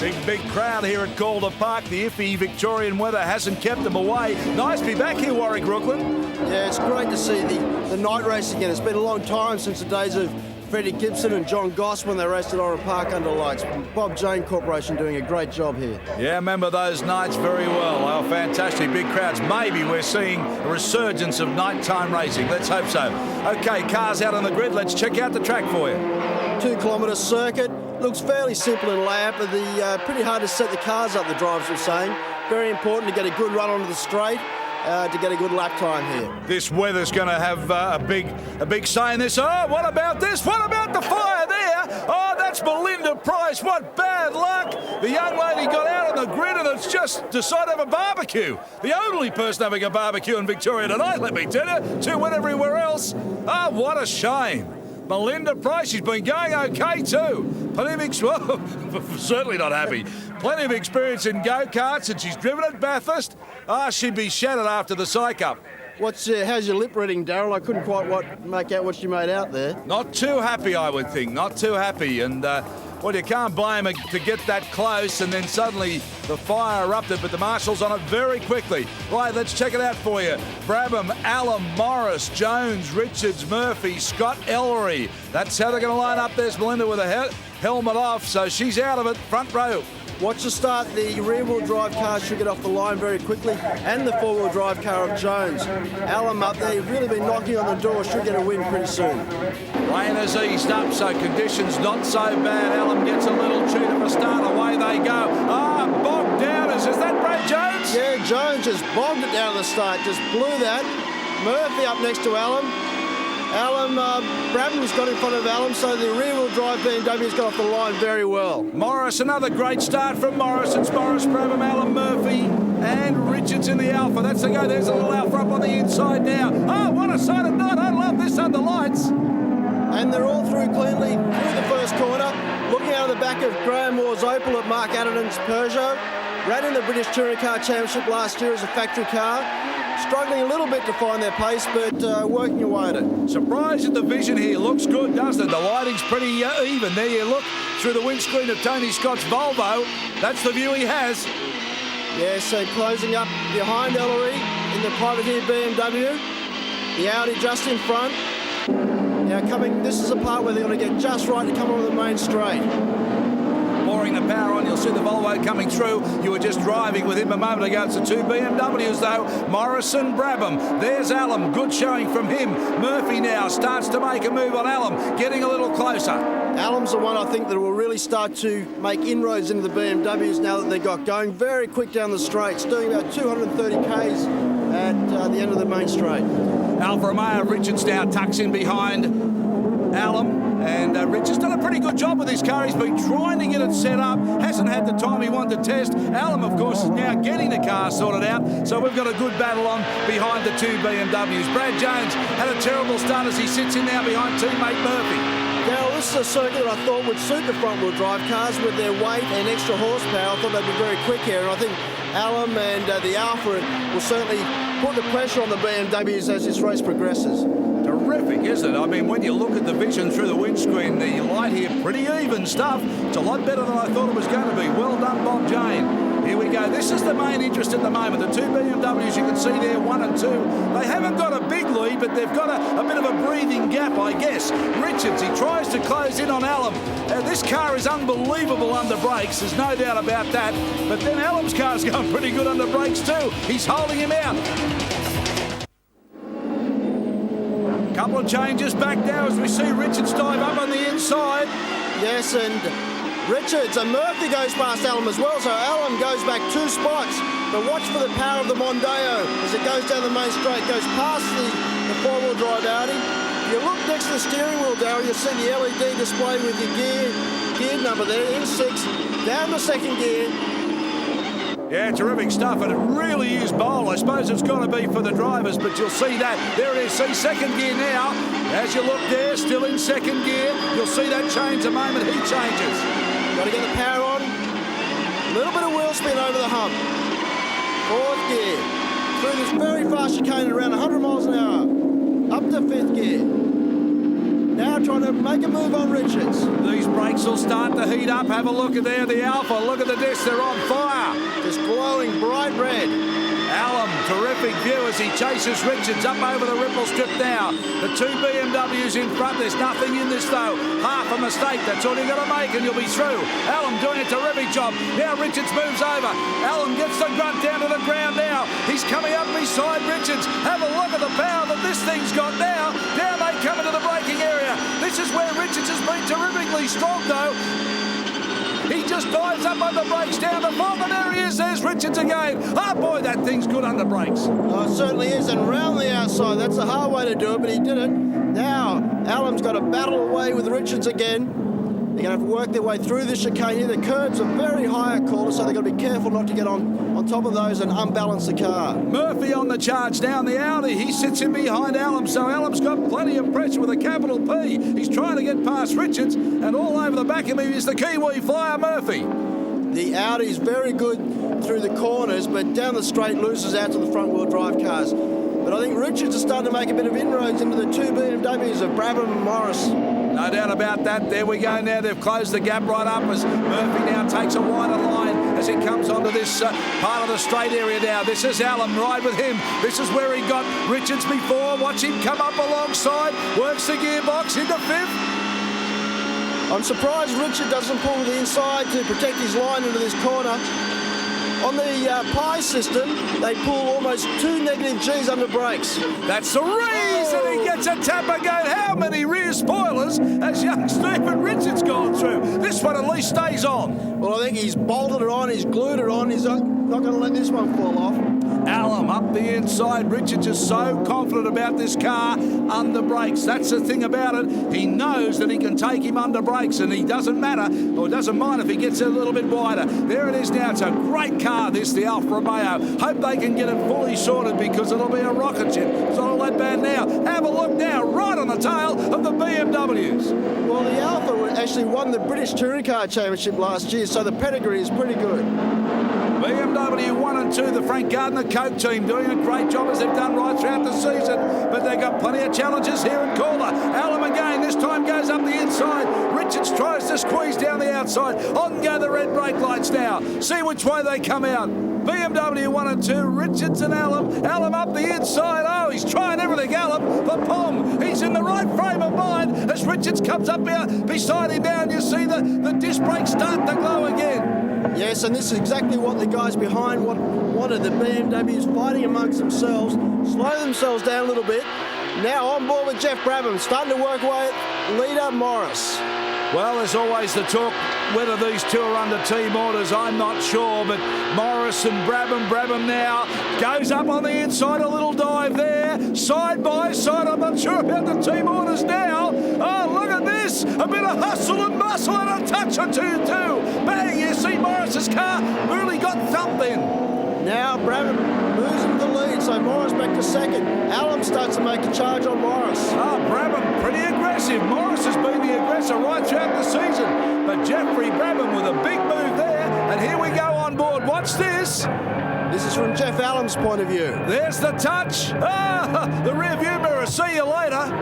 Big crowd here at Calder Park. The iffy Victorian weather hasn't kept them away. Nice to be back here, Warwick Rooklyn. Yeah, it's great to see the night race again. It's been a long time since the days of Freddie Gibson and John Goss when they raced at Oran Park under lights. Bob Jane Corporation doing a great job here. Yeah, remember those nights very well. They were fantastic, big crowds. Maybe we're seeing a resurgence of nighttime racing. Let's hope so. Okay, cars out on the grid. Let's check out the track for you. 2 kilometre circuit. Looks fairly simple in layout, but pretty hard to set the cars up, the drivers were saying. Very important to get a good run onto the straight. To get a good lap time here. This weather's going to have a big say in this. Oh, what about this? What about the fire there? Oh, that's Melinda Price. What bad luck. The young lady got out on the grid and it's just decided to have a barbecue. The only person having a barbecue in Victoria tonight, let me tell you. 2 went everywhere else. Oh, what a shame. Melinda Price, she's been going okay too. Certainly not happy. Plenty of experience in go-karts and she's driven at Bathurst. She'd be shattered after the psych-up. How's your lip reading, Darryl? I couldn't quite make out what she made out there. Not too happy, I would think. Not too happy. And, you can't blame her to get that close and then suddenly the fire erupted, but the marshal's on it very quickly. Right, let's check it out for you. Brabham, Allen, Morris, Jones, Richards, Murphy, Scott Ellery. That's how they're going to line up. There's Melinda with a helmet off, so she's out of it, front row. Watch the start. The rear-wheel drive car should get off the line very quickly, and the four-wheel drive car of Jones. Allen up there, really been knocking on the door, should get a win pretty soon. Rain has eased up, so conditions not so bad. Allen gets a little treat of a start. Away they go. Bogged down. Is that Brad Jones? Yeah, Jones just bogged it down at the start, just blew that. Murphy up next to Allen. Brabham's got in front of Allen, so the rear-wheel drive BMW's got off the line very well. Morris, another great start from Morris. It's Morris, Brabham, Allen, Murphy, and Richards in the Alpha. That's the go. There's a little Alpha up on the inside now. Oh, what a sight of night. I love this under lights. And they're all through cleanly through the first corner. Looking out of the back of Graham Moore's Opel at Mark Addison's Peugeot. Ran in the British Touring Car Championship last year as a factory car. Struggling a little bit to find their pace, but working away at it. Surprised at the vision here. Looks good, doesn't it? The lighting's pretty even. There you look through the windscreen of Tony Scott's Volvo. That's the view he has. Yeah, so closing up behind Ellery in the privateer BMW. The Audi just in front. Now this is a part where they're going to get just right to come on the main straight. Pouring the power on, you'll see the Volvo coming through. You were just driving with him a moment ago. It's the 2 BMWs though. Morrison, Brabham. There's Allen. Good showing from him. Murphy now starts to make a move on Allen, getting a little closer. Allen's the one I think that will really start to make inroads into the BMWs now that they got going. Very quick down the straights, doing about 230 k's at the end of the main straight. Alfa Romeo Richards now tucks in behind Allen. And Richards done a pretty good job with his car. He's been trying to get it set up. Hasn't had the time he wanted to test. Allen, of course, is now getting the car sorted out. So we've got a good battle on behind the 2 BMWs. Brad Jones had a terrible start as he sits in now behind teammate Murphy. Now, this is a circuit that I thought would suit the front-wheel drive cars with their weight and extra horsepower. I thought they'd be very quick here. And I think Allen and the Alfa will certainly put the pressure on the BMWs as this race progresses. Terrific, isn't it? I mean, when you look at the vision through the windscreen, the light here, pretty even stuff. It's a lot better than I thought it was going to be. Well done, Bob Jane. Here we go. This is the main interest at the moment. The 2 BMWs you can see there, 1 and 2. They haven't got a big lead, but they've got a bit of a breathing gap, I guess. Richards, he tries to close in on Allen. This car is unbelievable under brakes. There's no doubt about that. But then Allen's car's going pretty good under brakes too. He's holding him out. Couple of changes back now as we see Richards dive up on the inside. Yes, and Richards and Murphy goes past Allen as well, so Allen goes back 2 spots. But watch for the power of the Mondeo as it goes down the main straight, goes past the four-wheel drive Audi. If you look next to the steering wheel, Darryl, you'll see the LED display with your gear number there, in 6, down the 2nd gear. Yeah, terrific stuff, and it really is bold. I suppose it's got to be for the drivers, but you'll see that. There it is, see 2nd gear now. As you look there, still in 2nd gear. You'll see that change the moment he changes. Got to get the power on. A little bit of wheel spin over the hump. 4th gear. Through this very fast chicane at around 100 miles an hour. Up to 5th gear. Now trying to make a move on Richards. These brakes will start to heat up. Have a look at there, the Alpha. Look at the disc, they're on fire. Just glowing bright red. Allen, terrific view as he chases Richards up over the ripple strip now. The two BMWs in front. There's nothing in this though. Half a mistake. That's all you got to make and you'll be through. Allen doing a terrific job. Now Richards moves over. Allen gets the grunt down to the ground now. He's coming up beside Richards. Have a look at the power that this thing's got now. Down they come into the braking area. This is where Richards has been terrifically strong though. He just dives up on the brakes down the bottom, and there he is. There's Richards again. Oh boy, that thing's good under brakes. Oh, it certainly is, and round the outside. That's a hard way to do it, but he did it. Now, Allen's got to battle away with Richards again. They're going to have to work their way through the chicane here. The curbs are very high at Calder, so they've got to be careful not to get on top of those and unbalance the car. Murphy on the charge down the Audi. He sits in behind Allen, so Allen's got plenty of pressure with a capital P. He's trying to get past Richards, and all over the back of him is the Kiwi flyer Murphy. The Audi's very good through the corners, but down the straight loses out to the front-wheel drive cars. But I think Richards is starting to make a bit of inroads into the two BMWs of Brabham and Morris. No doubt about that. There we go now. They've closed the gap right up as Murphy now takes a wider line as he comes onto this part of the straight area now. This is Allen, right with him. This is where he got Richards before. Watch him come up alongside. Works the gearbox into fifth. I'm surprised Richard doesn't pull to the inside to protect his line into this corner. On the pie system, they pull almost 2 negative Gs under brakes. That's the reason he gets a tap again. How many rear spoilers has young Stephen Richards gone through? This one at least stays on. Well, I think he's bolted it on, he's glued it on, he's not going to let this one fall off. Allen up the inside. Richards is so confident about this car under brakes. That's the thing about it. He knows that he can take him under brakes, and he doesn't matter, or doesn't mind if he gets a little bit wider. There it is now. It's a great car, this, the Alfa Romeo. Hope they can get it fully sorted because it'll be a rocket ship. It's not all that bad now. Have a look now, right on the tail of the BMWs. Well, the Alfa actually won the British Touring Car Championship last year, so the pedigree is pretty good. BMW 1 and 2, the Frank Gardner Coke team doing a great job as they've done right throughout the season, but they've got plenty of challenges here at Calder. Allen again, this time goes up the inside. Richards tries to squeeze down the outside. On go the red brake lights now. See which way they come out. BMW 1 and 2, Richards and Allen. Allen up the inside. Oh, he's trying everything, Allen. But boom, he's in the right frame of mind as Richards comes up beside him now, and you see the disc brakes start to glow again. Yes, and this is exactly what the guys behind wanted. The BMWs fighting amongst themselves, slow themselves down a little bit. Now on board with Jeff Brabham, starting to work away at leader Morris. Well, there's always the talk whether these two are under team orders. I'm not sure, but Morris and Brabham now goes up on the inside, a little dive there, side by side. I'm not sure about the team orders now. Oh, look at this, a bit of hustle and bustle and a touch or two too. Bang, you see Morris's car really got thumped in. Now Brabham moves into the lead, so Morris back to second. Allen starts to make a charge on Morris. Oh, Brabham pretty aggressive. Morris has been the aggressor right throughout the season. But Jeffrey Brabham with a big move there. And here we go on board. Watch this. This is from Jeff Allen's point of view. There's the touch. Ah, the rear view mirror. See you later.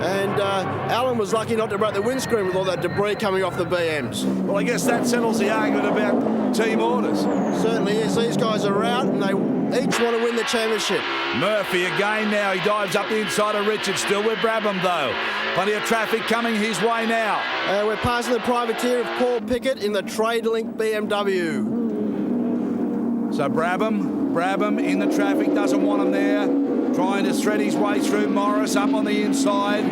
And Allen was lucky not to break the windscreen with all that debris coming off the BMs. Well, I guess that settles the argument about team orders. Certainly is. These guys are out and they each want to win the championship. Murphy again now. He dives up the inside of Richards. Still with Brabham though. Plenty of traffic coming his way now. We're passing the privateer of Paul Pickett in the TradeLink BMW. So Brabham in the traffic, doesn't want him there. Trying to thread his way through. Morris up on the inside.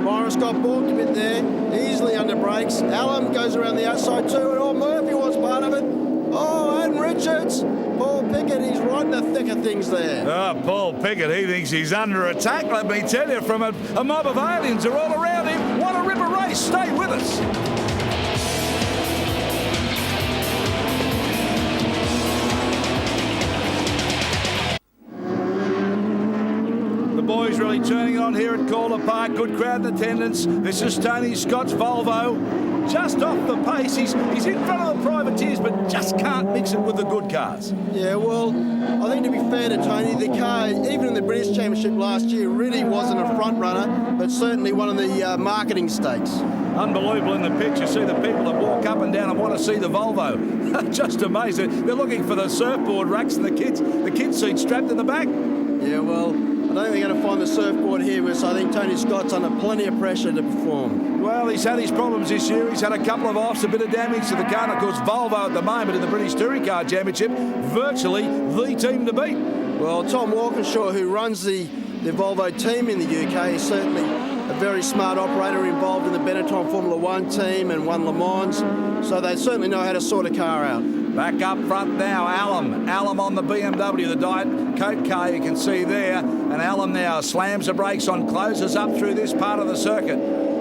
Morris got balked a bit there, easily under brakes. Allen goes around the outside too, and Murphy wants part of it. Oh, and Richards. Paul Pickett, he's right in the thick of things there. Oh, Paul Pickett, he thinks he's under attack, let me tell you, from a mob of aliens are all around him. What a ripper race. Stay with us. Boys really turning on here at Calder Park. Good crowd in attendance. This is Tony Scott's Volvo. Just off the pace. He's in front of the privateers, but just just can't mix it with the good cars. Yeah, well, I think to be fair to Tony, the car, even in the British Championship last year, really wasn't a front runner, but certainly one of the marketing stakes. Unbelievable in the pitch. You see the people that walk up and down and want to see the Volvo. Just amazing. They're looking for the surfboard racks and the kids' seat strapped in the back. Yeah, well, I don't think they're going to find the surfboard here, but I think Tony Scott's under plenty of pressure to perform. Well, he's had his problems this year. He's had a couple of offs, a bit of damage to the car. And of course, Volvo at the moment in the British Touring Car Championship, virtually the team to beat. Well, Tom Walkinshaw, who runs the Volvo team in the UK, is certainly a very smart operator involved in the Benetton Formula One team and won Le Mans, so they certainly know how to sort a car out. Back up front now, Alum on the BMW, the Diet Coke car you can see there, and Alum now slams the brakes on, closes up through this part of the circuit.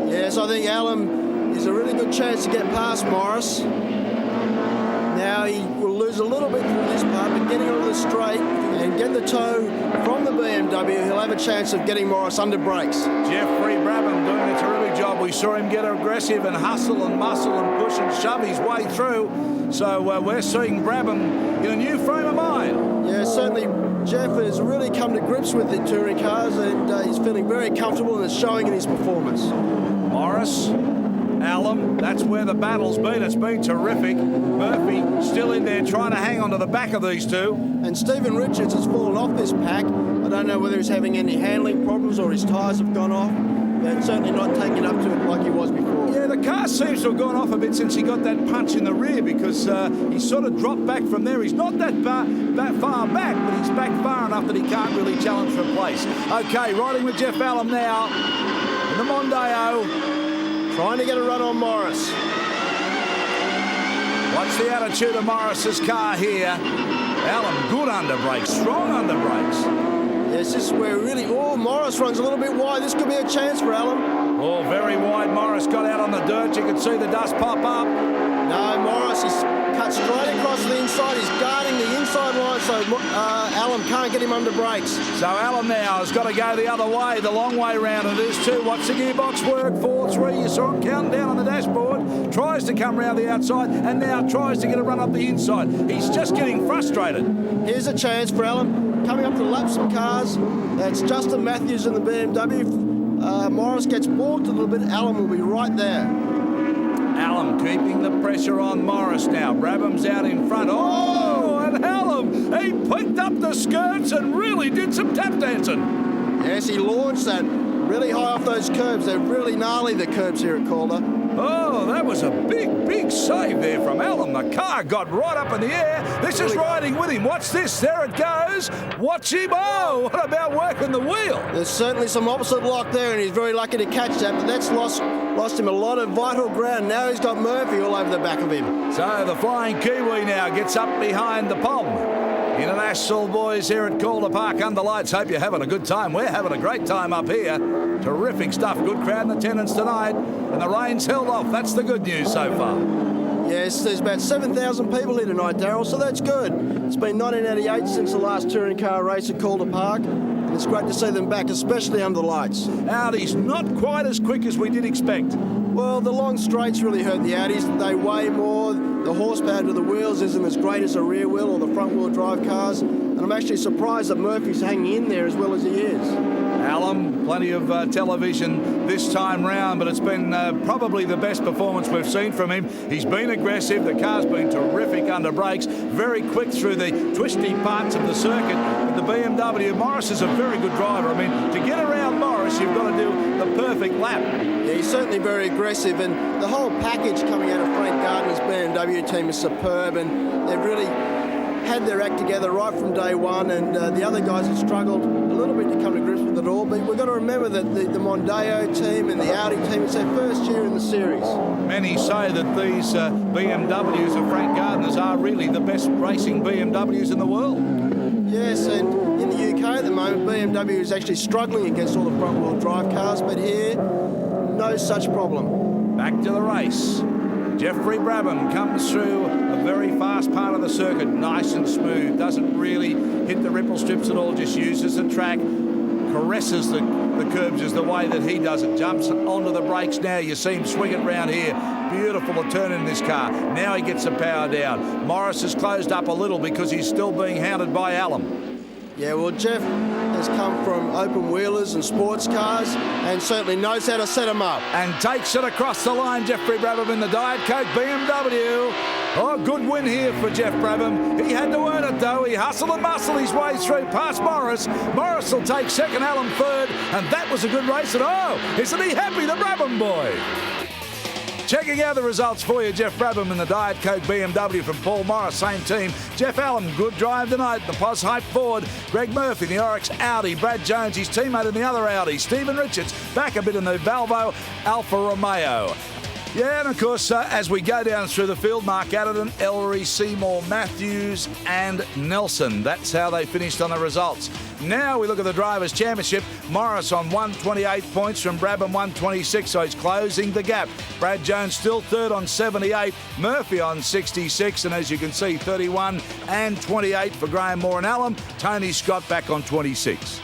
Yes, I think Alum is a really good chance to get past Morris. Now he will lose a little bit through this part, but getting onto the straight and get the toe from the BMW, he'll have a chance of getting Morris under brakes. Jeffrey Brabham doing a terrific job. We saw him get aggressive and hustle and muscle and push and shove his way through. So we're seeing Brabham in a new frame of mind. Yeah, certainly Jeff has really come to grips with the touring cars, and he's feeling very comfortable, and it's showing in his performance. Morris, Alum, that's where the battle's been. It's been terrific. Murphy still in there trying to hang on to the back of these two. And Stephen Richards has fallen off this pack. I don't know whether he's having any handling problems or his tyres have gone off, but certainly not taking up to it like he was before. Yeah, the car seems to have gone off a bit since he got that punch in the rear, because he sort of dropped back from there. He's not that far back, but he's back far enough that he can't really challenge for place. Okay, riding with Jeff Alum now in the Mondeo. Trying to get a run on Morris. What's the attitude of Morris's car here? Alum, good under brakes, strong under brakes. Yes, this is where really, Morris runs a little bit wide. This could be a chance for Alum. Oh, very wide. Morris got out on the dirt. You can see the dust pop up. No, Morris is cut straight across the inside. He's guarding the inside line, so Alum can't get him under brakes. So Alum now has got to go the other way, the long way round. And there's two. What's the gearbox work? 4-3. You saw him counting down on the dashboard. Tries to come round the outside and now tries to get a run up the inside. He's just getting frustrated. Here's a chance for Alum. Coming up to lap some cars. That's Justin Matthews in the BMW. Morris gets balked a little bit. Alum will be right there. Alum keeping the pressure on Morris now. Brabham's out in front. Oh, and Alum, he picked up the skirts and really did some tap dancing. Yes, he launched that really high off those curbs. They're really gnarly, the curbs here at Calder. Oh, that was a big save there from Alum. The car got right up in the air. This is riding with him. Watch this. There it goes. Watch him. Oh, what about working the wheel? There's certainly some opposite lock there, and he's very lucky to catch that, but that's lost him a lot of vital ground. Now he's got Murphy all over the back of him. So the Flying Kiwi now gets up behind the pom. International boys here at Calder Park under lights. Hope you're having a good time. We're having a great time up here. Terrific stuff. Good crowd in attendance tonight. And the rain's held off. That's the good news so far. Yes, there's about 7,000 people here tonight, Darryl, so that's good. It's been 1988 since the last touring car race at Calder Park. And it's great to see them back, especially under the lights. Audi's not quite as quick as we did expect. Well, the long straights really hurt the Audis. They weigh more. The horsepower to the wheels isn't as great as a rear wheel or the front wheel drive cars. And I'm actually surprised that Murphy's hanging in there as well as he is. Alum, plenty of television this time round, but it's been probably the best performance we've seen from him. He's been aggressive. The car's been terrific under brakes. Very quick through the twisty parts of the circuit. But the BMW, Morris is a very good driver. I mean, to get around Morris, you've got to do the perfect lap. Yeah, he's certainly very aggressive, and the whole package coming out of Frank Gardner's BMW team is superb, and they've really had their act together right from day one, and the other guys have struggled a little bit to come to grips with it all, but we've got to remember that the Mondeo team and the Audi team, it's their first year in the series. Many say that these BMWs of Frank Gardner's are really the best racing BMWs in the world. Yes, and in the UK at the moment, BMW is actually struggling against all the front-wheel drive cars, but here, no such problem. Back to the race. Jeffrey Brabham comes through a very fast part of the circuit, nice and smooth, doesn't really hit the ripple strips at all, just uses the track, caresses the the curbs is the way that he does it. Jumps onto the brakes now. You see him swing it round here. Beautiful a turn in this car. Now he gets the power down. Morris has closed up a little because he's still being hounded by Allen. Yeah, well, Jeff has come from open wheelers and sports cars and certainly knows how to set them up. And takes it across the line, Jeffrey Brabham in the Diet Coke BMW. Oh, good win here for Jeff Brabham. He had to earn it, though. He hustled and muscled his way through past Morris. Morris will take second, Allen third, and that was a good race. And oh, isn't he happy, the Brabham boy? Checking out the results for you, Jeff Brabham in the Diet Coke BMW from Paul Morris, same team. Jeff Allen, good drive tonight, the Pos Hype Ford. Greg Murphy in the Oryx Audi. Brad Jones, his teammate in the other Audi. Stephen Richards, back a bit in the Volvo Alfa Romeo. Yeah, and of course, as we go down through the field, Mark Adderton, Ellery, Seymour, Matthews and Nelson. That's how they finished on the results. Now we look at the Drivers' Championship. Morris on 128 points from Brabham 126, so he's closing the gap. Brad Jones still third on 78, Murphy on 66, and as you can see, 31 and 28 for Graham Moore and Allen. Tony Scott back on 26.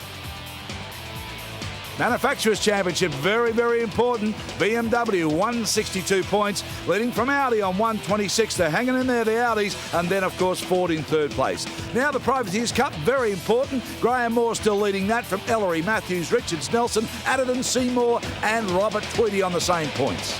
Manufacturers' Championship, very, very important. BMW, 162 points, leading from Audi on 126. They're hanging in there, the Audis, and then, of course, Ford in third place. Now the Privateers Cup, very important. Graham Moore still leading that from Ellery, Matthews, Richards, Nelson, Adderton, Seymour, and Robert Tweedy on the same points.